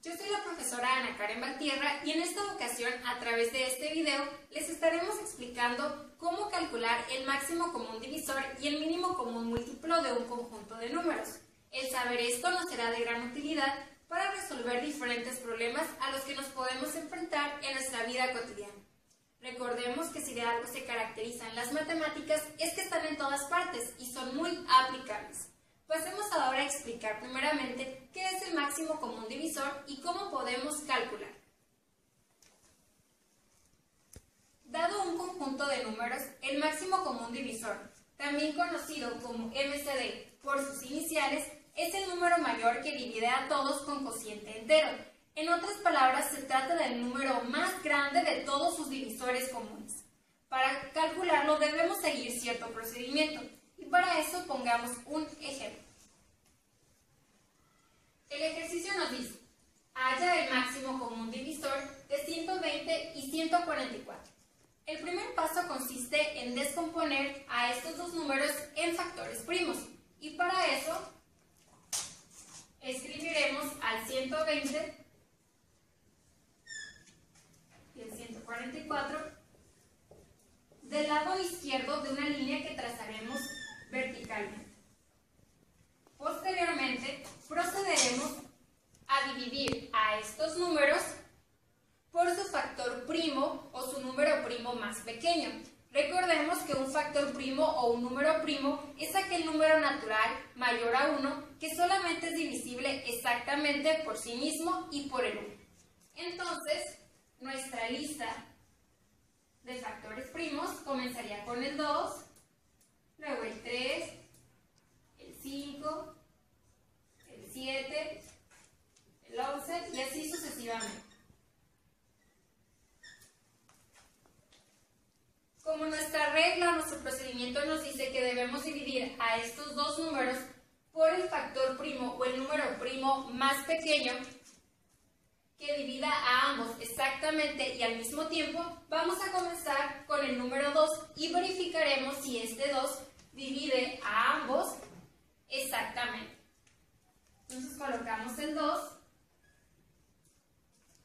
Yo soy la profesora Ana Karen Valtierra y en esta ocasión, a través de este video, les estaremos explicando cómo calcular el máximo común divisor y el mínimo común múltiplo de un conjunto de números. El saber esto nos será de gran utilidad para resolver diferentes problemas a los que nos podemos enfrentar en nuestra vida cotidiana. Recordemos que si de algo se caracterizan las matemáticas es que están en todas partes y son muy aplicables. Pasemos ahora a explicar primeramente qué es el máximo común divisor y cómo podemos calcular. Dado un conjunto de números, el máximo común divisor, también conocido como MCD por sus iniciales, es el número mayor que divide a todos con cociente entero. En otras palabras, se trata del número más grande de todos sus divisores comunes. Para calcularlo debemos seguir cierto procedimiento. Y para eso pongamos un ejemplo. El ejercicio nos dice, halla el máximo común divisor de 120 y 144. El primer paso consiste en descomponer a estos dos números en factores primos. Y para eso escribiremos al 120 y el 144 del lado izquierdo de una línea que trazaremos verticalmente. Posteriormente, procederemos a dividir a estos números por su factor primo o su número primo más pequeño. Recordemos que un factor primo o un número primo es aquel número natural mayor a 1 que solamente es divisible exactamente por sí mismo y por el 1. Entonces, nuestra lista de factores primos comenzaría con el 2, luego el 3, el 5, el 7, el 11 y así sucesivamente. Como nuestra regla, nuestro procedimiento nos dice que debemos dividir a estos dos números por el factor primo o el número primo más pequeño que divida a ambos exactamente y al mismo tiempo, vamos a comenzar con el número 2 y verificaremos si este 2 divide a ambos exactamente. Entonces colocamos el 2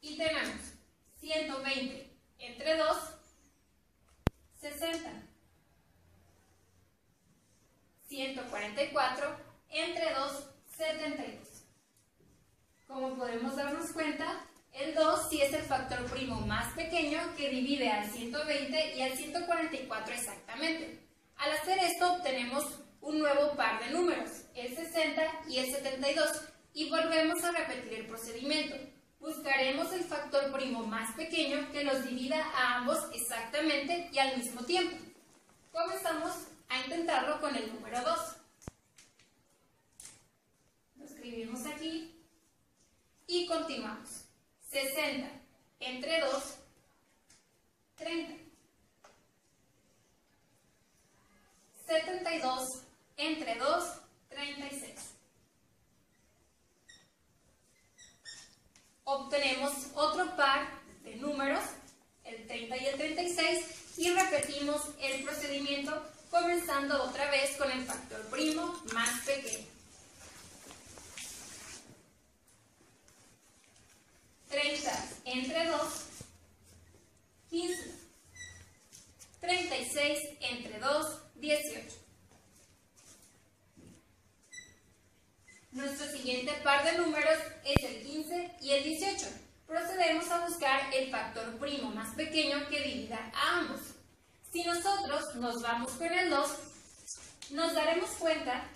y tenemos 120 entre 2, 60. 144 entre 2, 72. Como podemos darnos cuenta, el 2 sí es el factor primo más pequeño que divide al 120 y al 144 exactamente. Al hacer esto obtenemos un nuevo par de números, el 60 y el 72, y volvemos a repetir el procedimiento. Buscaremos el factor primo más pequeño que los divida a ambos exactamente y al mismo tiempo. Comenzamos a intentarlo con el número 2. Lo escribimos aquí. Y continuamos. 60 entre 2, 30. 72 entre 2, 36. Obtenemos otro par de números, el 30 y el 36, y repetimos el procedimiento comenzando otra vez con el factor primo más pequeño. 30 entre 2, 15. 36 entre 2, 18. Nuestro siguiente par de números es el 15 y el 18. Procedemos a buscar el factor primo más pequeño que divida a ambos. Si nosotros nos vamos con el 2, nos daremos cuenta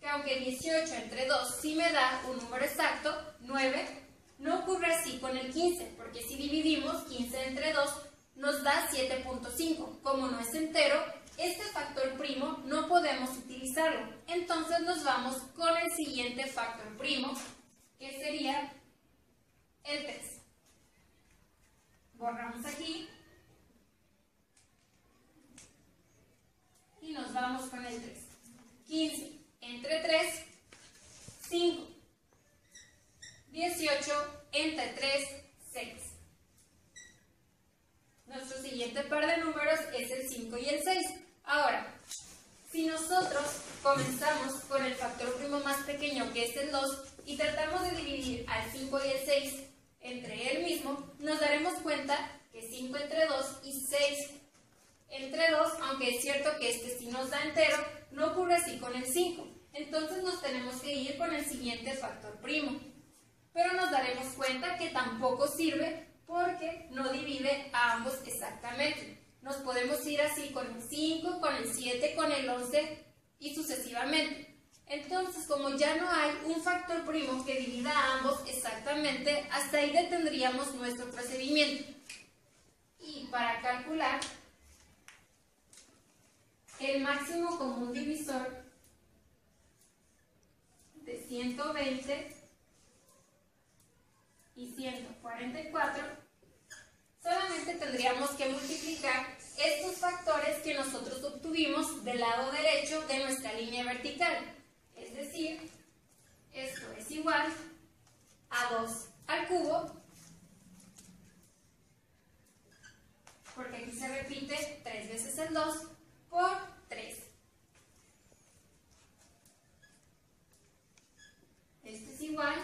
que aunque 18 entre 2 sí me da un número exacto, 9, no ocurre así con el 15, porque si dividimos 15 entre 2 nos da 7.5. Como no es entero, este factor primo no podemos utilizarlo. Entonces nos vamos con el siguiente factor primo, que sería el 3. Borramos aquí y nos vamos con el 3. 15 entre 3, 5. 18 entre 3, 6. Nuestro siguiente par de números es el 5 y el 6. Ahora, si nosotros comenzamos con el factor primo más pequeño, pequeño, que es el 2, y tratamos de dividir al 5 y el 6 entre él mismo, nos daremos cuenta que 5 entre 2 y 6 entre 2, aunque es cierto que este sí nos da entero, no ocurre así con el 5. Entonces nos tenemos que ir con el siguiente factor primo. Pero nos daremos cuenta que tampoco sirve porque no divide a ambos exactamente. Nos podemos ir así con el 5, con el 7, con el 11 y sucesivamente. Entonces, como ya no hay un factor primo que divida a ambos exactamente, hasta ahí detendríamos nuestro procedimiento. Y para calcular el máximo común divisor de 120 y 144, solamente tendríamos que multiplicar estos factores que nosotros obtuvimos del lado derecho de nuestra línea vertical. Es decir, esto es igual a 2 al cubo, porque aquí se repite 3 veces el 2, por 3. Esto es igual,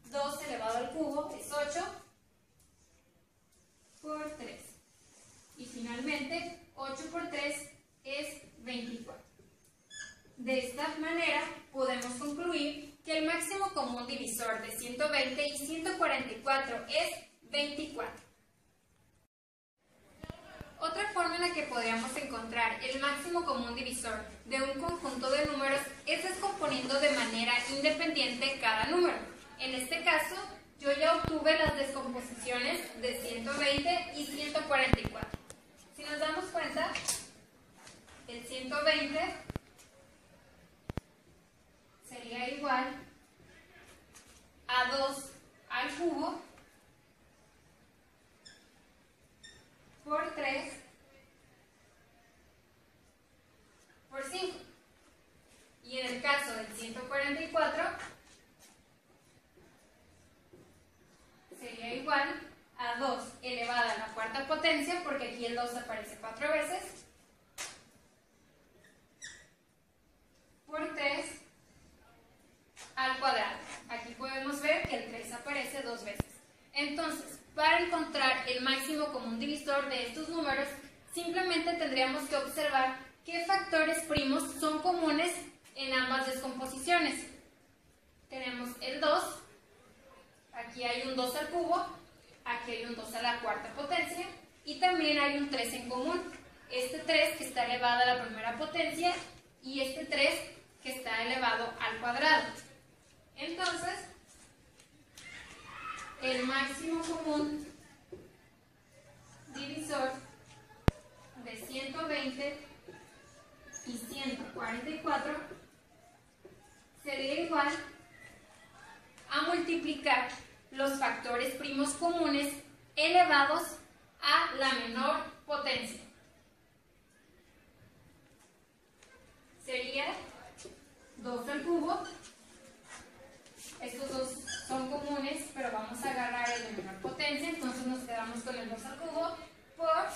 2 elevado al cubo es 8 por 3. Y finalmente, 8 por 3 es 24. De esta manera, podemos concluir que el máximo común divisor de 120 y 144 es 24. Otra forma en la que podríamos encontrar el máximo común divisor de un conjunto de números es descomponiendo de manera independiente cada número. En este caso, yo ya obtuve las descomposiciones de 120 y 144. Si nos damos cuenta, el 120 sería igual a 2 al cubo por 3 por 5. Y en el caso del 144 sería igual a 2 elevada a la cuarta potencia, porque aquí el 2 aparece 4 veces, por 3 al cuadrado. Aquí podemos ver que el 3 aparece 2 veces. Entonces, para encontrar el máximo común divisor de estos números, simplemente tendríamos que observar qué factores primos son comunes en ambas descomposiciones. Tenemos el 2, aquí hay un 2 al cubo, aquí hay un 2 a la cuarta potencia, y también hay un 3 en común. Este 3 que está elevado a la primera potencia y este 3 que está elevado al cuadrado. Entonces, el máximo común divisor de 120 y 144 sería igual a multiplicar los factores primos comunes elevados a la menor potencia. Sería 2 al cubo. Estos dos son comunes, pero vamos a agarrar el de menor potencia, entonces nos quedamos con el 2 al cubo por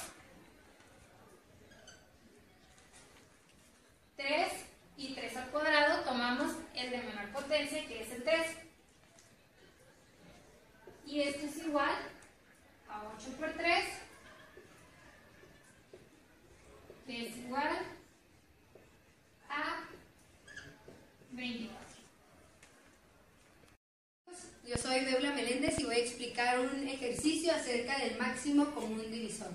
3 y 3 al cuadrado, tomamos el de menor potencia, que es el 3. Y esto es igual a 8 por 3, que es igual a 24. Yo soy Bebla Meléndez y voy a explicar un ejercicio acerca del máximo común divisor.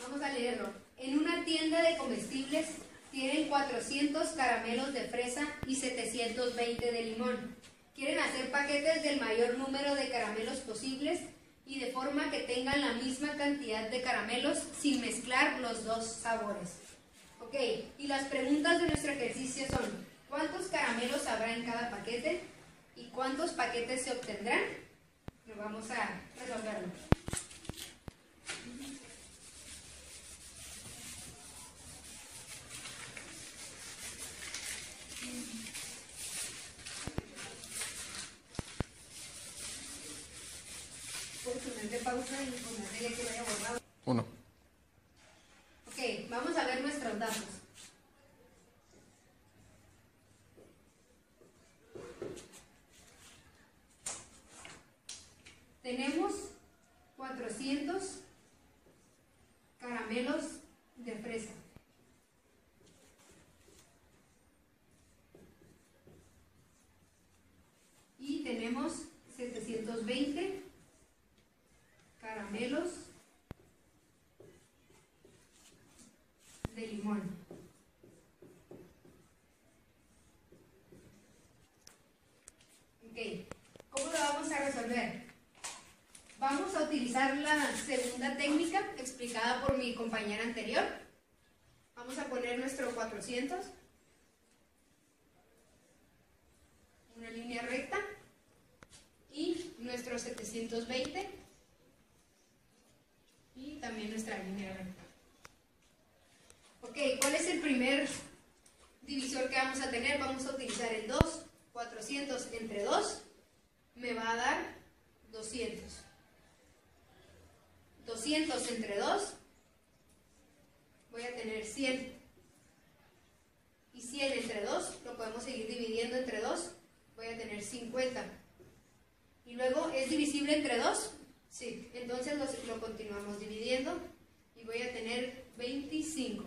Vamos a leerlo. En una tienda de comestibles tienen 400 caramelos de fresa y 720 de limón. Quieren hacer paquetes del mayor número de caramelos posibles y de forma que tengan la misma cantidad de caramelos sin mezclar los dos sabores. Ok, y las preguntas de nuestro ejercicio son: ¿cuántos caramelos habrá en cada paquete? ¿Y cuántos paquetes se obtendrán? Vamos a resolverlo. Puedes ponerle pausa y ponerle ya que vaya borrado. 1. Ok, vamos a ver nuestros datos. 400 caramelos de fresa. Y tenemos 720 caramelos de limón. Ok, ¿cómo lo vamos a resolver? Vamos a utilizar la segunda técnica explicada por mi compañera anterior. Vamos a poner nuestro 400, una línea recta, y nuestro 720 y también nuestra línea recta. Ok, ¿cuál es el primer divisor que vamos a tener? Vamos a utilizar el 2. 400 entre 2 me va a dar 200. 200 entre 2 voy a tener 100. Y 100 entre 2 lo podemos seguir dividiendo entre 2, voy a tener 50. Y luego, ¿es divisible entre 2? Sí, entonces lo continuamos dividiendo y voy a tener 25.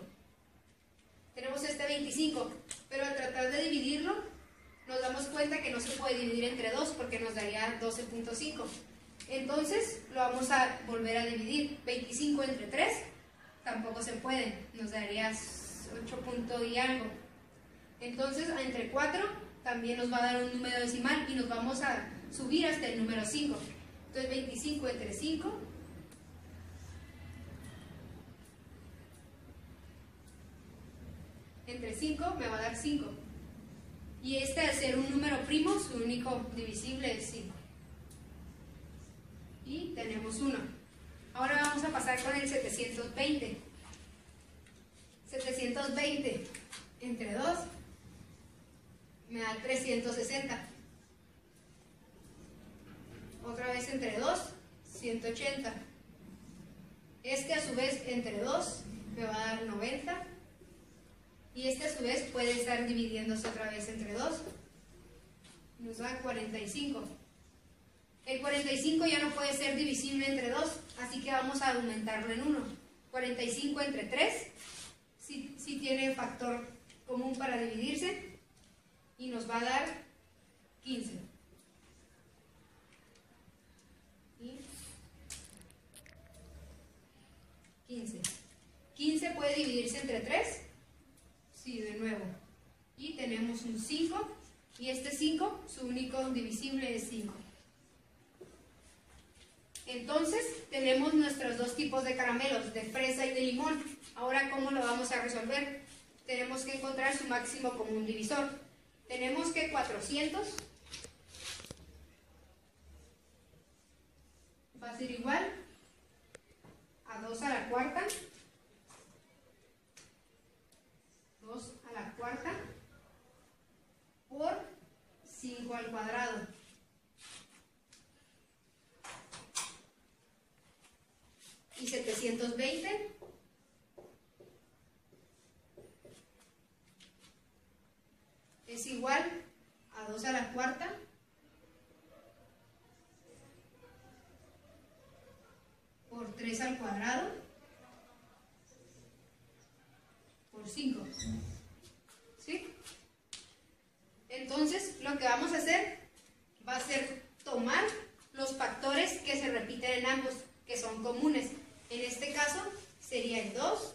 Tenemos este 25, pero al tratar de dividirlo, nos damos cuenta que no se puede dividir entre 2 porque nos daría 12.5. Entonces, lo vamos a volver a dividir. 25 entre 3 tampoco se puede, nos daría 8 punto y algo. Entonces, entre 4 también nos va a dar un número decimal y nos vamos a subir hasta el número 5. Entonces 25 entre 5 entre 5 me va a dar 5. Y este, al ser un número primo, su único divisible es 5. Y tenemos 1. Ahora vamos a pasar con el 720. 720 entre 2 me da 360. Otra vez entre 2, 180. Este a su vez entre 2 me va a dar 90. Y este a su vez puede estar dividiéndose otra vez entre 2. Nos da 45. El 45 ya no puede ser divisible entre 2, así que vamos a aumentarlo en 1. 45 entre 3 sí tiene factor común para dividirse y nos va a dar 15. Y 15. 15 puede dividirse entre 3. Sí, de nuevo. Y tenemos un 5. Y este 5, su único divisible es 5. Entonces, tenemos nuestros dos tipos de caramelos, de fresa y de limón. Ahora, ¿cómo lo vamos a resolver? Tenemos que encontrar su máximo común divisor. Tenemos que 400 va a ser igual a 2 a la cuarta. 2 a la cuarta por 5 al cuadrado. Y 720 es igual a 2 a la cuarta por 3 al cuadrado por 5. ¿Sí? Entonces, lo que vamos a hacer va a ser tomar los factores que se repiten en ambos, que son comunes. En este caso sería el 2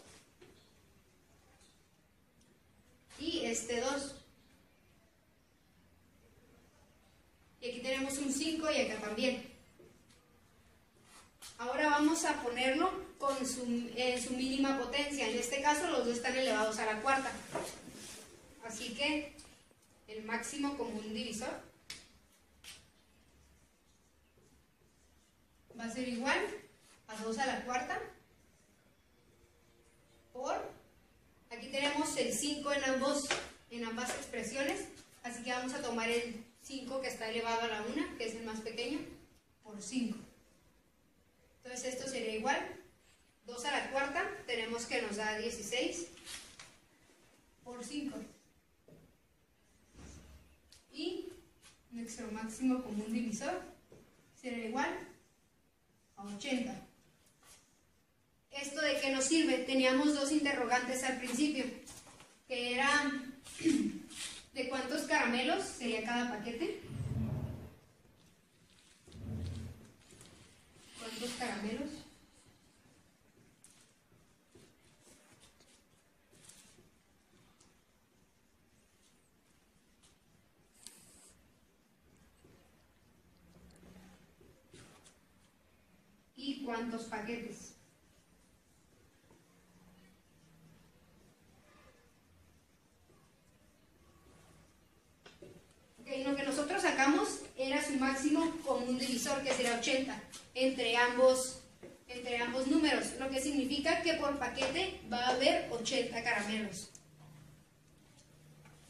y este 2. Y aquí tenemos un 5 y acá también. Ahora vamos a ponerlo en su mínima potencia. En este caso los dos están elevados a la cuarta. Así que el máximo común divisor va a ser igual a 2 a la cuarta por, aquí tenemos el 5 en ambas expresiones, así que vamos a tomar el 5 que está elevado a la 1, que es el más pequeño, por 5. Entonces esto sería igual, 2 a la cuarta, tenemos que nos da 16 por 5. Y nuestro máximo común divisor será igual a 80. ¿Esto de qué nos sirve? Teníamos dos interrogantes al principio, que eran de cuántos caramelos sería cada paquete. ¿Cuántos caramelos? ¿Y cuántos paquetes? Lo que nosotros sacamos era su máximo común divisor, que será 80, entre ambos números, lo que significa que por paquete va a haber 80 caramelos.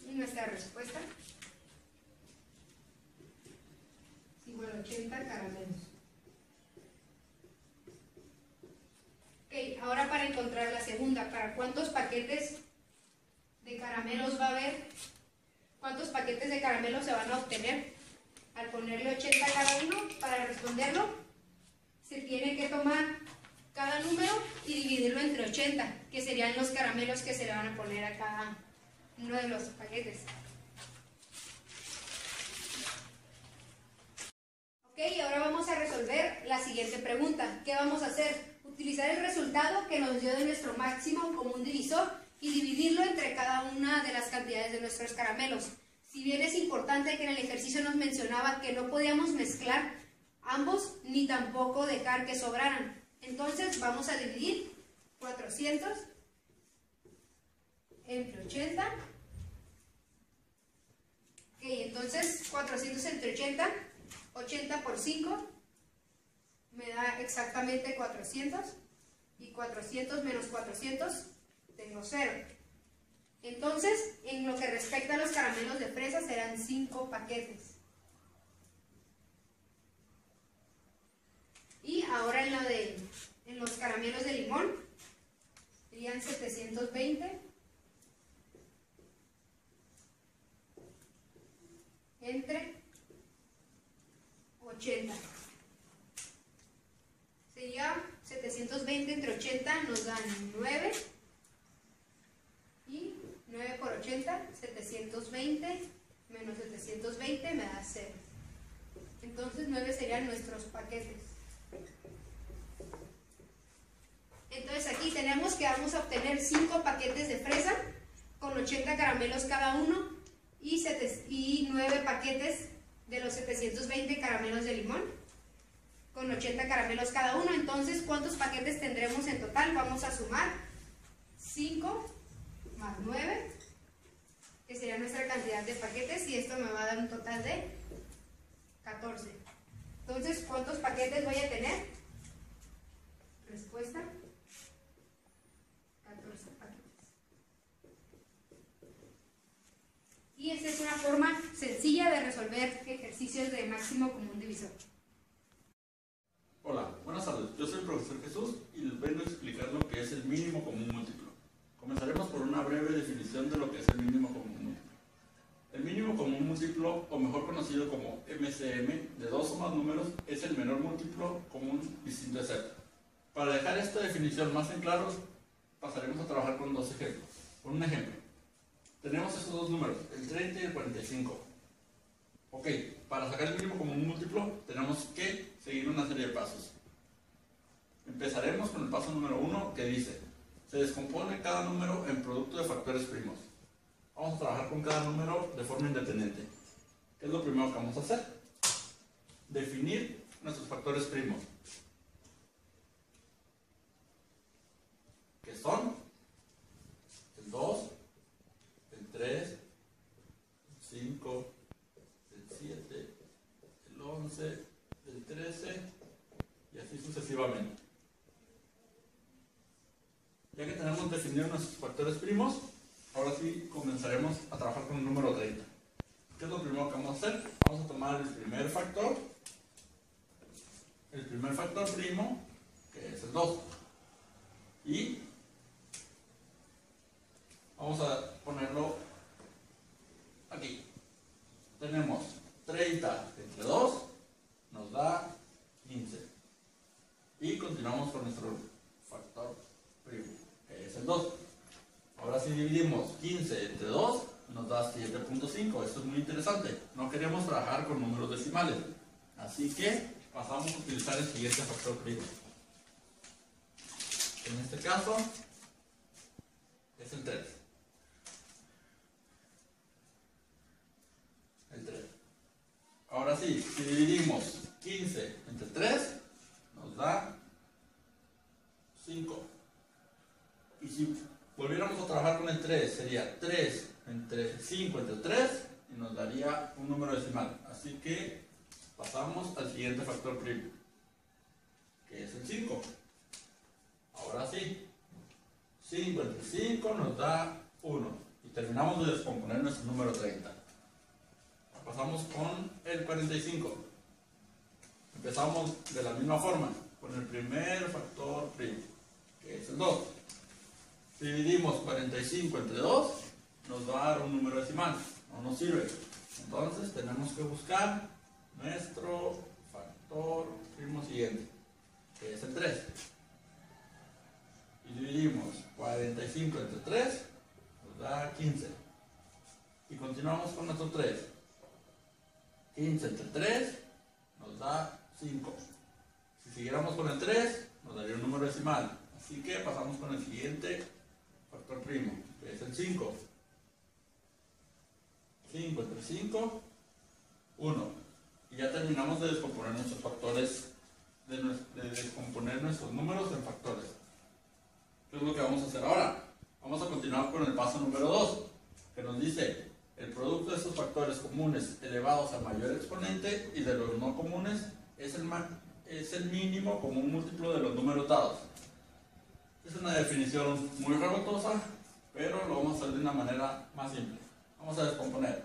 Y nuestra respuesta es igual a 80 caramelos. Ok, ahora para encontrar la segunda, ¿para cuántos paquetes de caramelos va a haber? ¿Cuántos paquetes de caramelos se van a obtener? Al ponerle 80 a cada uno, para responderlo, se tiene que tomar cada número y dividirlo entre 80, que serían los caramelos que se le van a poner a cada uno de los paquetes. Ok, ahora vamos a resolver la siguiente pregunta. ¿Qué vamos a hacer? Utilizar el resultado que nos dio de nuestro máximo común divisor y dividirlo entre cada una de las cantidades de nuestros caramelos. Si bien es importante que en el ejercicio nos mencionaba que no podíamos mezclar ambos ni tampoco dejar que sobraran. Entonces vamos a dividir 400 entre 80. Ok, entonces 400 entre 80, 80 por 5 me da exactamente 400, y 400 menos 400 tengo 0. Entonces, en lo que respecta a los caramelos de fresa, serán 5 paquetes. Y ahora en los caramelos de limón, serían 720 entre 80. Sería 720 entre 80 nos dan 9. Y 9 por 80, 720 menos 720 me da 0. Entonces 9 serían nuestros paquetes. Entonces aquí tenemos que vamos a obtener 5 paquetes de fresa con 80 caramelos cada uno y 9 paquetes de los 720 caramelos de limón con 80 caramelos cada uno. Entonces, ¿cuántos paquetes tendremos en total? Vamos a sumar 5 más 9, que sería nuestra cantidad de paquetes, y esto me va a dar un total de 14. Entonces, ¿cuántos paquetes voy a tener? Respuesta: 14 paquetes. Y esta es una forma sencilla de resolver ejercicios de máximo común divisor. Hola, buenas tardes. Yo soy el profesor Jesús y les vengo a explicar lo que es el mínimo común múltiplo. Comenzaremos por una breve definición de lo que es el mínimo común múltiplo. El mínimo común múltiplo, o mejor conocido como MCM, de dos o más números, es el menor múltiplo común distinto de Z. Para dejar esta definición más en claro, pasaremos a trabajar con dos ejemplos. Con un ejemplo, tenemos estos dos números, el 30 y el 45. Ok, para sacar el mínimo común múltiplo tenemos que seguir una serie de pasos. Empezaremos con el paso número 1, que dice: se descompone cada número en producto de factores primos. Vamos a trabajar con cada número de forma independiente. ¿Qué es lo primero que vamos a hacer? Definir nuestros factores primos, que son el 2, el 3, el 5, el 7, el 11, el 13 y así sucesivamente. Ya que tenemos definidos nuestros factores primos, ahora sí comenzaremos a trabajar con el número 30. ¿Qué es lo primero que vamos a hacer? Vamos a tomar el primer factor primo, que es el 2, y vamos a ponerlo aquí. Tenemos 30 entre 2 nos da 15. Y continuamos con nuestro factor primo, que es el 2. Ahora si dividimos 15 entre 2, nos da 7.5. Esto es muy interesante. No queremos trabajar con números decimales. Así que pasamos a utilizar el siguiente factor primo. En este caso es el 3. El 3. Ahora sí, si dividimos 15 entre 3, nos da 5. Y si volviéramos a trabajar con el 3, sería 3 entre 5 entre 3 y nos daría un número decimal. Así que pasamos al siguiente factor primo, que es el 5. Ahora sí, 5 entre 5 nos da 1. Y terminamos de descomponer nuestro número 30. Pasamos con el 45. Empezamos de la misma forma, con el primer factor primo, que es el 2. Si dividimos 45 entre 2, nos va a dar un número decimal. No nos sirve. Entonces tenemos que buscar nuestro factor primo siguiente, que es el 3. Y dividimos 45 entre 3, nos da 15. Y continuamos con nuestro 3. 15 entre 3 nos da 5. Si siguiéramos con el 3, nos daría un número decimal. Así que pasamos con el siguiente factor primo, que es el 5. 5 entre 5, 1. Y ya terminamos de descomponer nuestros factores, de descomponer nuestros números en factores. ¿Qué es lo que vamos a hacer ahora? Vamos a continuar con el paso número 2, que nos dice el producto de estos factores comunes elevados al mayor exponente y de los no comunes es el mínimo común múltiplo de los números dados. Es una definición muy revoltosa, pero lo vamos a hacer de una manera más simple. Vamos a descomponer.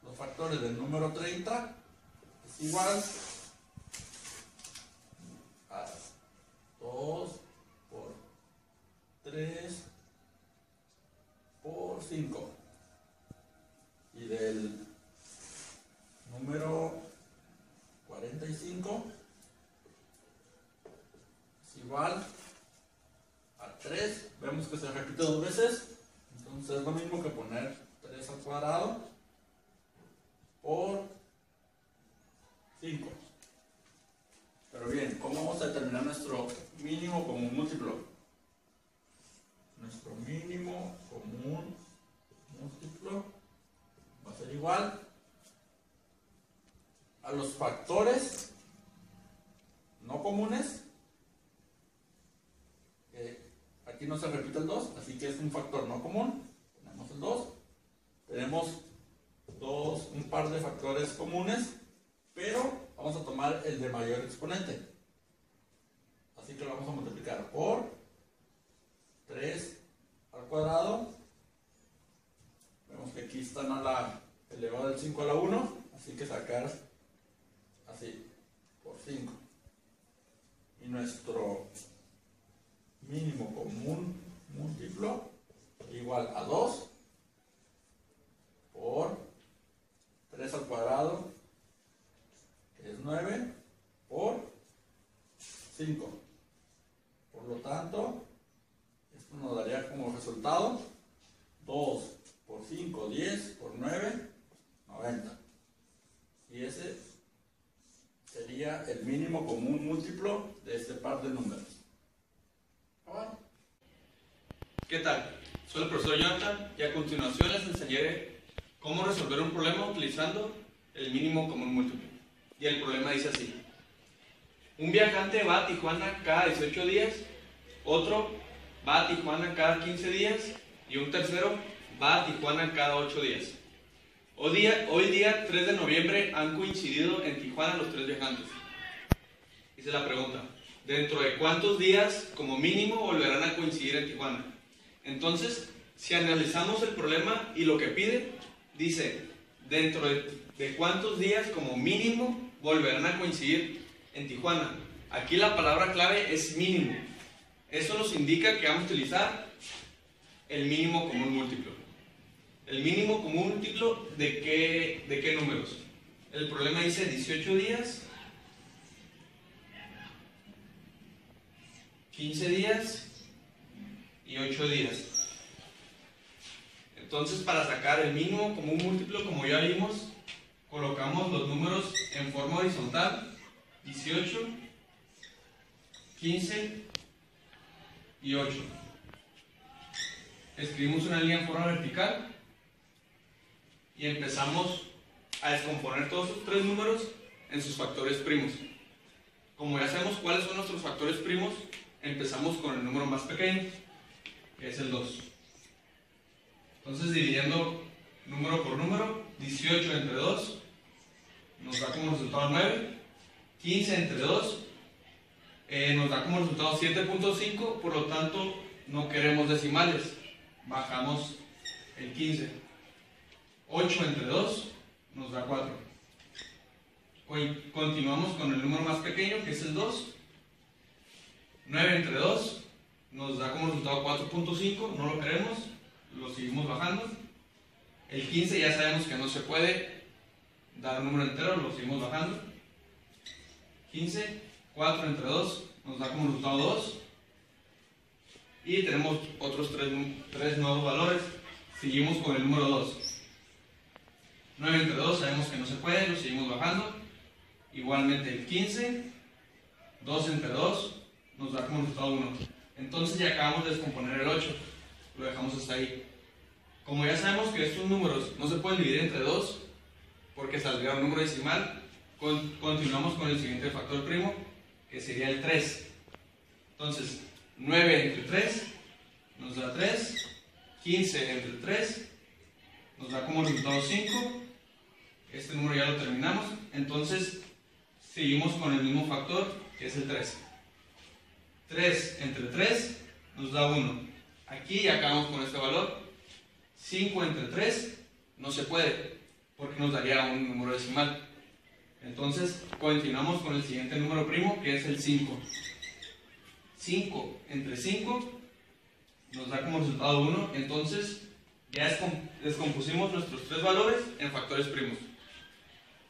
Los factores del número 30 es igual a 2 por 3 por 5. Y del número 45 es igual a 3. Vemos que se repite dos veces, entonces es lo mismo que poner 3 al cuadrado por 5. Pero bien, ¿cómo vamos a determinar nuestro mínimo común múltiplo? Nuestro mínimo común múltiplo va a ser igual a los factores no comunes. Aquí no se repite el 2, así que es un factor no común. Tenemos el 2. Tenemos un par de factores comunes, pero vamos a tomar el de mayor exponente. Así que lo vamos a multiplicar por 3 al cuadrado. Vemos que aquí están a la elevado del 5 a la 1, así que sacar así, por 5. Y nuestro mínimo común múltiplo igual a 2 por 3 al cuadrado, que es 9, por 5. Por lo tanto, esto nos daría como resultado 2 por 5, 10, por 9, 90. Y ese sería el mínimo común múltiplo de este par de números. ¿Qué tal? Soy el profesor Jonathan y a continuación les enseñaré cómo resolver un problema utilizando el mínimo común múltiplo. Y el problema dice así: un viajante va a Tijuana cada 18 días, otro va a Tijuana cada 15 días y un tercero va a Tijuana cada 8 días. Hoy día 3 de noviembre han coincidido en Tijuana los 3 viajantes. Dice la pregunta: ¿dentro de cuántos días como mínimo volverán a coincidir en Tijuana? Entonces, si analizamos el problema y lo que pide, dice: ¿dentro de cuántos días como mínimo volverán a coincidir en Tijuana? Aquí la palabra clave es mínimo. Eso nos indica que vamos a utilizar el mínimo común múltiplo. ¿El mínimo común múltiplo de qué números? El problema dice 18 días 15 días y 8 días. Entonces, para sacar el mínimo común múltiplo, como ya vimos, colocamos los números en forma horizontal, 18, 15 y 8. Escribimos una línea en forma vertical y empezamos a descomponer todos estos tres números en sus factores primos. Como ya sabemos cuáles son nuestros factores primos, empezamos con el número más pequeño, que es el 2. Entonces, dividiendo número por número, 18 entre 2 nos da como resultado 9, 15 entre 2 nos da como resultado 7.5, por lo tanto no queremos decimales, bajamos el 15. 8 entre 2 nos da 4. Hoy continuamos con el número más pequeño, que es el 2. 9 entre 2 nos da como resultado 4.5, no lo queremos, lo seguimos bajando. El 15 ya sabemos que no se puede dar un número entero, lo seguimos bajando. 15, 4 entre 2 nos da como resultado 2. Y tenemos otros tres nuevos valores, seguimos con el número 2. 9 entre 2 sabemos que no se puede, lo seguimos bajando. Igualmente el 15, 2 entre 2 nos da como resultado 1. Entonces ya acabamos de descomponer el 8, lo dejamos hasta ahí. Como ya sabemos que estos números no se pueden dividir entre 2 porque saldría un número decimal, continuamos con el siguiente factor primo, que sería el 3. Entonces 9 entre 3 nos da 3, 15 entre 3 nos da como resultado 5. Este número ya lo terminamos, entonces seguimos con el mismo factor, que es el 3. 3 entre 3 nos da 1. Aquí ya acabamos con este valor. 5 entre 3 no se puede, porque nos daría un número decimal. Entonces continuamos con el siguiente número primo, que es el 5. 5 entre 5 nos da como resultado 1. Entonces ya descompusimos nuestros tres valores en factores primos.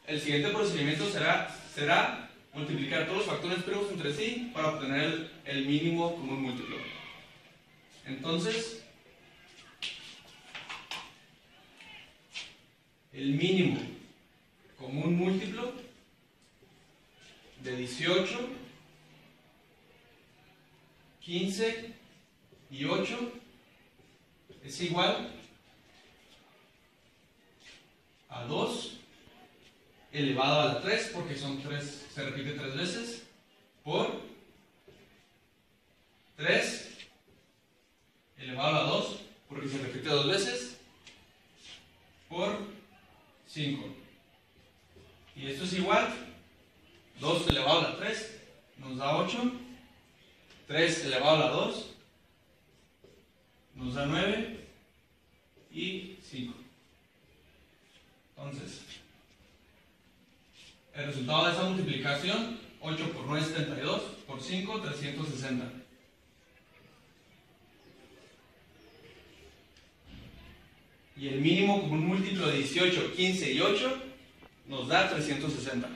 El siguiente procedimiento será multiplicar todos los factores primos entre sí para obtener el mínimo común múltiplo. Entonces, el mínimo común múltiplo de 18, 15 y 8 es igual a 2 elevado a la 3, porque son 3, se repite 3 veces, por 3 elevado a la 2, porque se repite 2 veces, por 5. Y esto es igual, 2 elevado a la 3 nos da 8, 3 elevado a la 2 nos da 9 y 5. Entonces, el resultado de esta multiplicación, 8 por 9 es 32, por 5, 360. Y el mínimo común múltiplo de 18, 15 y 8 nos da 360.